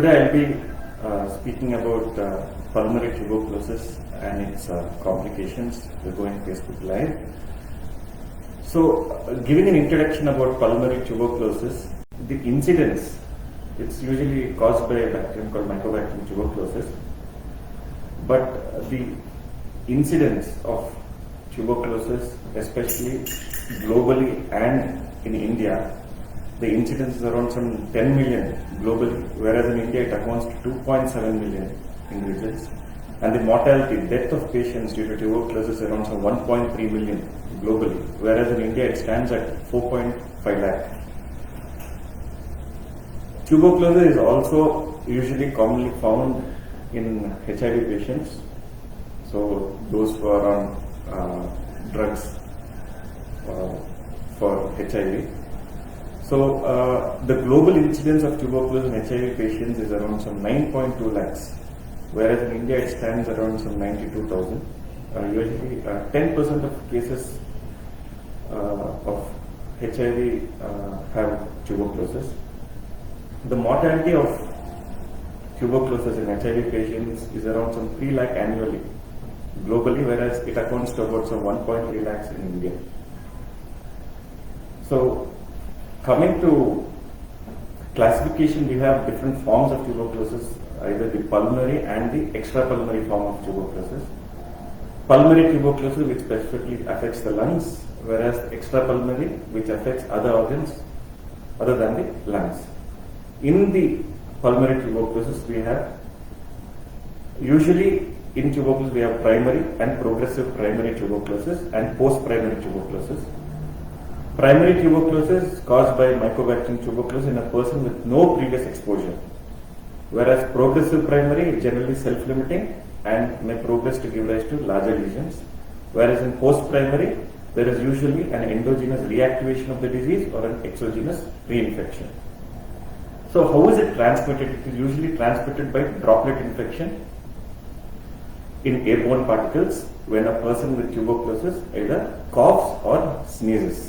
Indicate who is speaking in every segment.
Speaker 1: Today I'll be speaking about pulmonary tuberculosis and its complications. We're going Facebook Live. So, giving an introduction about pulmonary tuberculosis, the incidence, it's usually caused by a bacterium called Mycobacterium tuberculosis, but the incidence of tuberculosis, especially globally and in India, the incidence is around some 10 million globally, whereas in India it amounts to 2.7 million individuals. And the mortality, death of patients due to tuberculosis is around some 1.3 million globally, whereas in India it stands at 4.5 lakh. Tuberculosis is also usually commonly found in HIV patients, so those who are on drugs for HIV. So the global incidence of tuberculosis in HIV patients is around some 9.2 lakhs, whereas in India it stands around some 92,000. Usually 10% of cases of HIV have tuberculosis. The mortality of tuberculosis in HIV patients is around some 3 lakh annually globally, whereas it accounts to about some 1.3 lakhs in India. So coming to classification, we have different forms of tuberculosis, either the pulmonary and the extrapulmonary form of tuberculosis. Pulmonary tuberculosis, which specifically affects the lungs, whereas extrapulmonary, which affects other organs other than the lungs. In the pulmonary tuberculosis, we have usually in tuberculosis we have primary and progressive primary tuberculosis and post-primary tuberculosis. Primary tuberculosis is caused by Mycobacterium tuberculosis in a person with no previous exposure, whereas progressive primary is generally self-limiting and may progress to give rise to larger lesions, whereas in post-primary there is usually an endogenous reactivation of the disease or an exogenous reinfection. So how is it transmitted? It is usually transmitted by droplet infection in airborne particles when a person with tuberculosis either coughs or sneezes.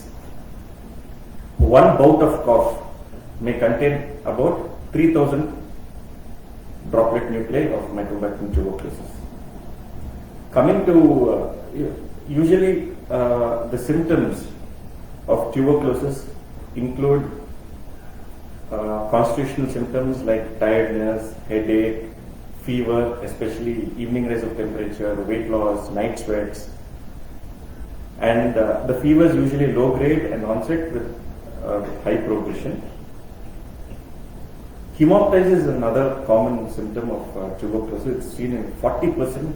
Speaker 1: One bout of cough may contain about 3000 droplet nuclei of Mycobacterium tuberculosis. Coming to usually the symptoms of tuberculosis include constitutional symptoms like tiredness, headache, fever, especially evening rise of temperature, weight loss, night sweats, and the fever is usually low grade and onset with high progression. Hemoptysis is another common symptom of tuberculosis. It's seen in 40%.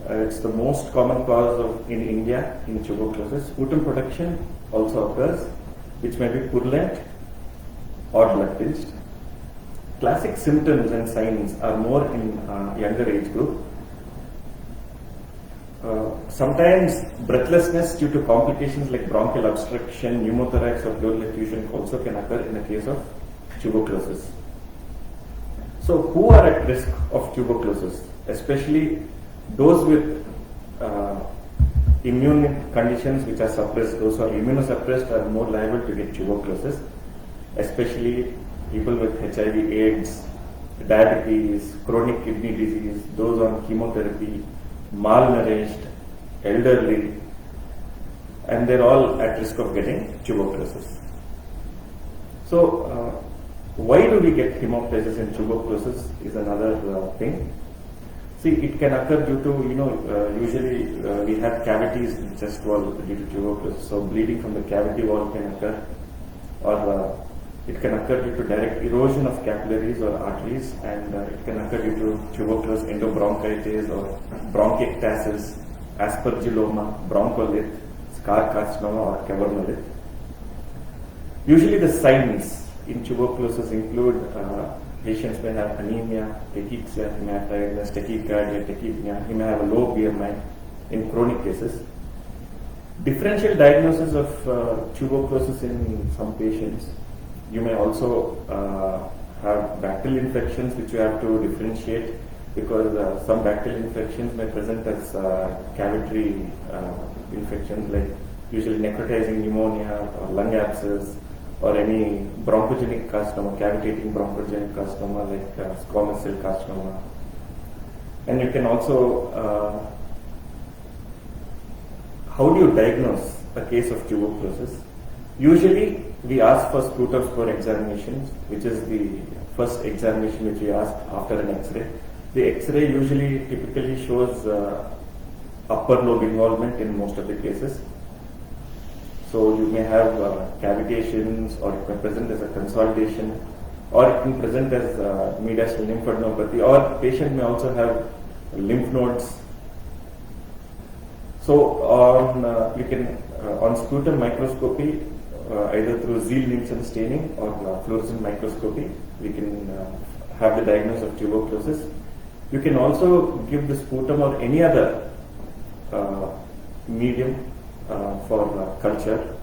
Speaker 1: It's the most common cause in India in tuberculosis. Sputum production also occurs, which may be purulent or blood tinged. Classic symptoms and signs are more in younger age group. Sometimes breathlessness due to complications like bronchial obstruction, pneumothorax or pleural effusion also can occur in the case of tuberculosis. So who are at risk of tuberculosis? Especially those with immune conditions which are suppressed. Those who are immunosuppressed are more liable to get tuberculosis, especially people with HIV, AIDS, diabetes, chronic kidney disease, those on chemotherapy, malnourished, elderly, and they're all at risk of getting tuberculosis. So, why do we get hemoptysis in tuberculosis is another thing. See, it can occur due to, usually we have cavities in the chest wall due to tuberculosis, so bleeding from the cavity wall can occur, or it can occur due to direct erosion of capillaries or arteries, and it can occur due to tuberculosis endobronchitis or bronchiectasis, aspergilloma, broncolith, scar carcinoma or cavernolith. Usually the signs in tuberculosis include patients may have anemia, cachexia, he may have tiredness, tachycardia, tachypnea, he may have a low BMI in chronic cases. Differential diagnosis of tuberculosis in some patients. You may also have bacterial infections which you have to differentiate, because some bacterial infections may present as cavitary infections like usually necrotizing pneumonia or lung abscess or any bronchogenic carcinoma, cavitating bronchogenic carcinoma like squamous cell carcinoma. And you can also, how do you diagnose a case of tuberculosis? Usually we ask for sputum score examinations, which is the first examination which we ask after an X-ray. The X-ray usually typically shows upper lobe involvement in most of the cases. So you may have cavitations, or it may present as a consolidation, or it can present as mediastinal lymphadenopathy, or patient may also have lymph nodes. So on sputum microscopy, either through Zeal-Nielsen staining or fluorescent microscopy, we can have the diagnosis of tuberculosis. You can also give the sputum or any other medium for culture,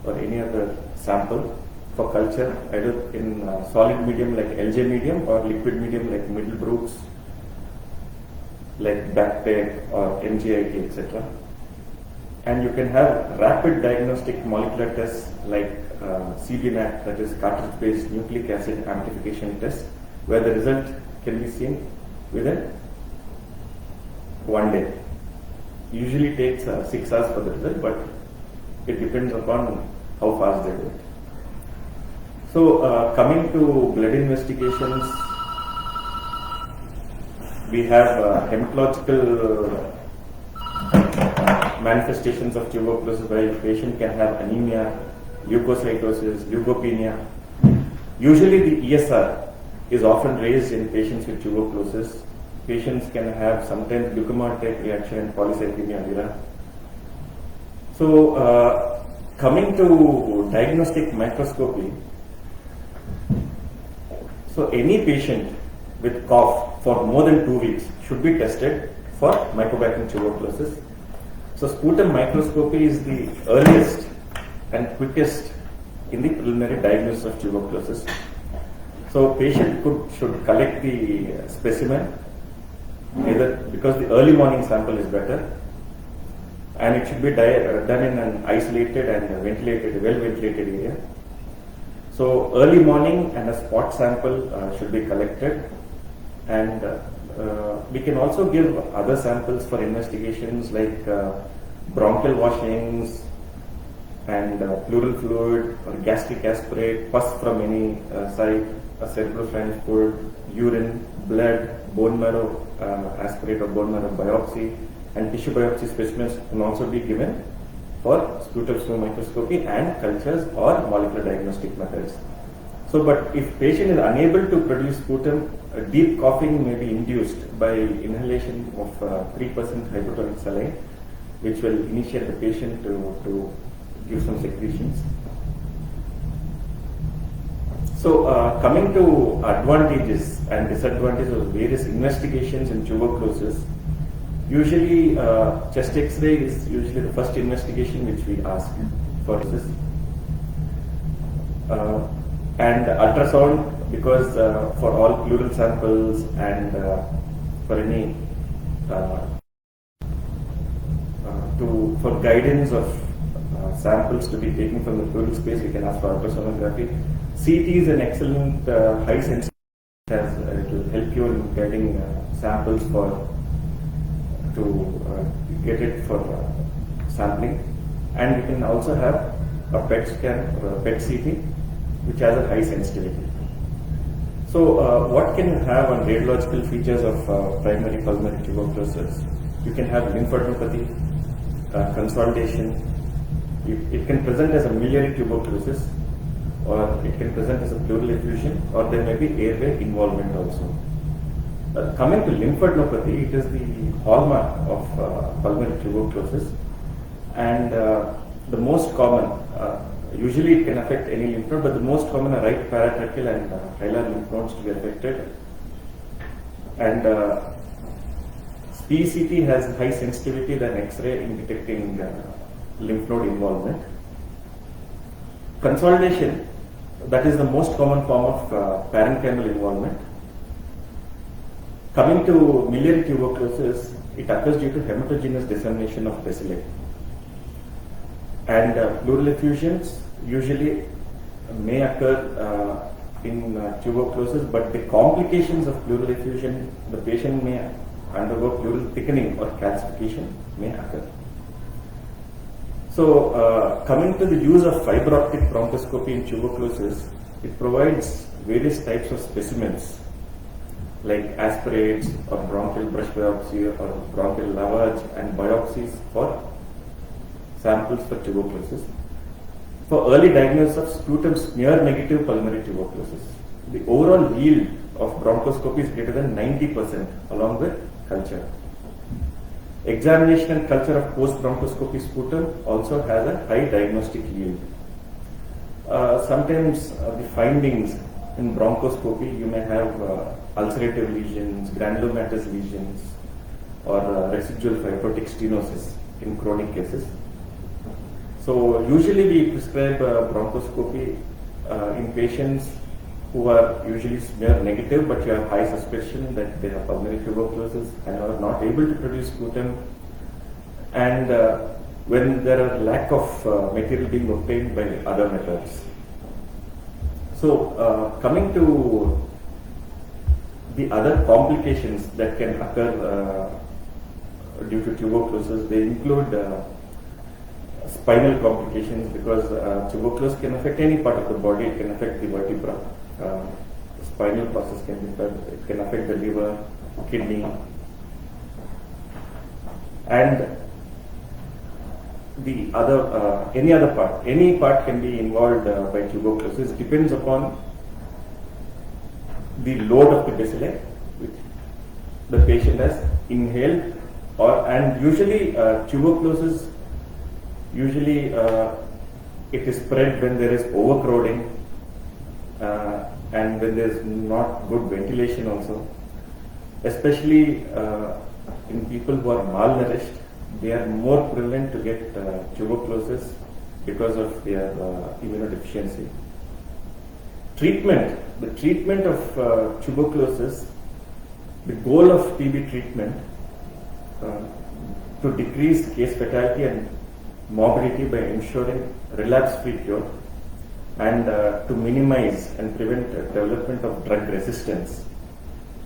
Speaker 1: or any other sample for culture, either in solid medium like LJ medium, or liquid medium like Middlebrooks, like BACTEC or MGIT, etc. And you can have rapid diagnostic molecular tests like CBNAT, that is cartridge-based nucleic acid amplification test, where the result can be seen within 1 day. Usually takes 6 hours for the result, but it depends upon how fast they do it. So coming to blood investigations, we have hematological manifestations of tuberculosis, where the patient can have anemia, leukocytosis, leukopenia. Usually the ESR is often raised in patients with tuberculosis. Patients can have sometimes glucomatonic reaction and polycythemia vera. So coming to diagnostic microscopy, so any patient with cough for more than 2 weeks should be tested for Mycobacterium tuberculosis. So sputum microscopy is the earliest and quickest in the preliminary diagnosis of tuberculosis. So patient should collect the specimen, either because the early morning sample is better, and it should be done in an isolated and ventilated, well-ventilated area. So early morning and a spot sample should be collected, and we can also give other samples for investigations like bronchial washings and pleural fluid or gastric aspirate, pus from any site, a cerebrospinal fluid, urine, blood, bone marrow aspirate or bone marrow biopsy, and tissue biopsy specimens can also be given for sputum microscopy and cultures or molecular diagnostic methods. So, but if patient is unable to produce sputum, deep coughing may be induced by inhalation of 3% hypotonic saline, which will initiate the patient to give some secretions. So, coming to advantages and disadvantages of various investigations in tuberculosis, usually chest X-ray is usually the first investigation which we ask for this. And ultrasound, because for all pleural samples and for any for guidance of samples to be taken from the pleural space, we can ask for ultrasonography. CT is an excellent high sensitivity. It will help you in getting samples to get it for sampling. And you can also have a PET scan or a PET CT, which has a high sensitivity. So what can you have on radiological features of primary pulmonary tuberculosis? You can have lymphadenopathy, consolidation. It can present as a miliary tuberculosis, or it can present as a pleural effusion, or there may be airway involvement also. Coming to lymphadenopathy, it is the hallmark of pulmonary tuberculosis, and the most common, usually it can affect any lymph node, but the most common are right paratracheal and hilar lymph nodes to be affected. And PCT has high sensitivity than X-ray in detecting lymph node involvement. Consolidation, that is the most common form of parenchymal involvement. Coming to miliary tuberculosis, it occurs due to hematogenous dissemination of bacilli. And pleural effusions, usually may occur in tuberculosis, but the complications of pleural effusion, the patient may undergo pleural thickening or calcification may occur. So, coming to the use of fiber optic bronchoscopy in tuberculosis, it provides various types of specimens like aspirates or bronchial brush biopsy or bronchial lavage and biopsies for samples for tuberculosis. For early diagnosis of sputum smear negative pulmonary tuberculosis, the overall yield of bronchoscopy is greater than 90% along with culture. Examination and culture of post-bronchoscopy sputum also has a high diagnostic yield. Sometimes the findings in bronchoscopy, you may have ulcerative lesions, granulomatous lesions, or residual fibrotic stenosis in chronic cases. So usually we prescribe bronchoscopy in patients who are usually smear negative, but you have high suspicion that they have pulmonary tuberculosis and are not able to produce sputum, and when there are lack of material being obtained by other methods. So coming to the other complications that can occur due to tuberculosis, they include spinal complications, because tuberculosis can affect any part of the body. It can affect the vertebra. The spinal process can be affected. It can affect the liver, kidney, and the other any other part. Any part can be involved by tuberculosis. Depends upon the load of the bacilli which the patient has inhaled, and usually tuberculosis usually it is spread when there is overcrowding and when there is not good ventilation also. Especially in people who are malnourished, they are more prevalent to get tuberculosis because of their immunodeficiency. Treatment. The treatment of tuberculosis, the goal of TB treatment to decrease case fatality and morbidity by ensuring relapse-free cure, and to minimize and prevent development of drug resistance,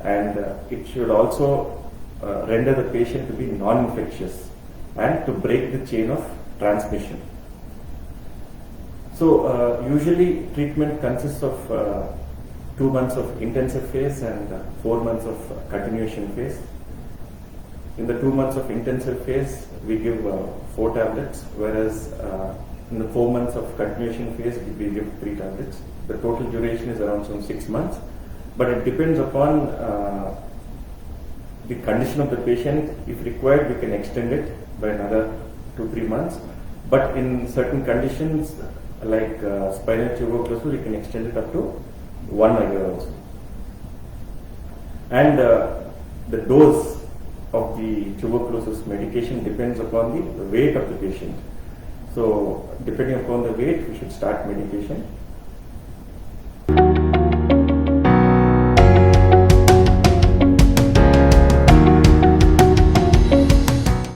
Speaker 1: and it should also render the patient to be non-infectious and to break the chain of transmission. So usually treatment consists of 2 months of intensive phase and 4 months of continuation phase. In the 2 months of intensive phase, we give 4 tablets, whereas in the 4 months of continuation phase, we give 3 tablets. The total duration is around some 6 months, but it depends upon the condition of the patient. If required, we can extend it by another 2-3 months. But in certain conditions, like spinal tuberculosis, we can extend it up to 1 year also. And the dose of the tuberculosis medication depends upon the weight of the patient. So depending upon the weight, we should start medication.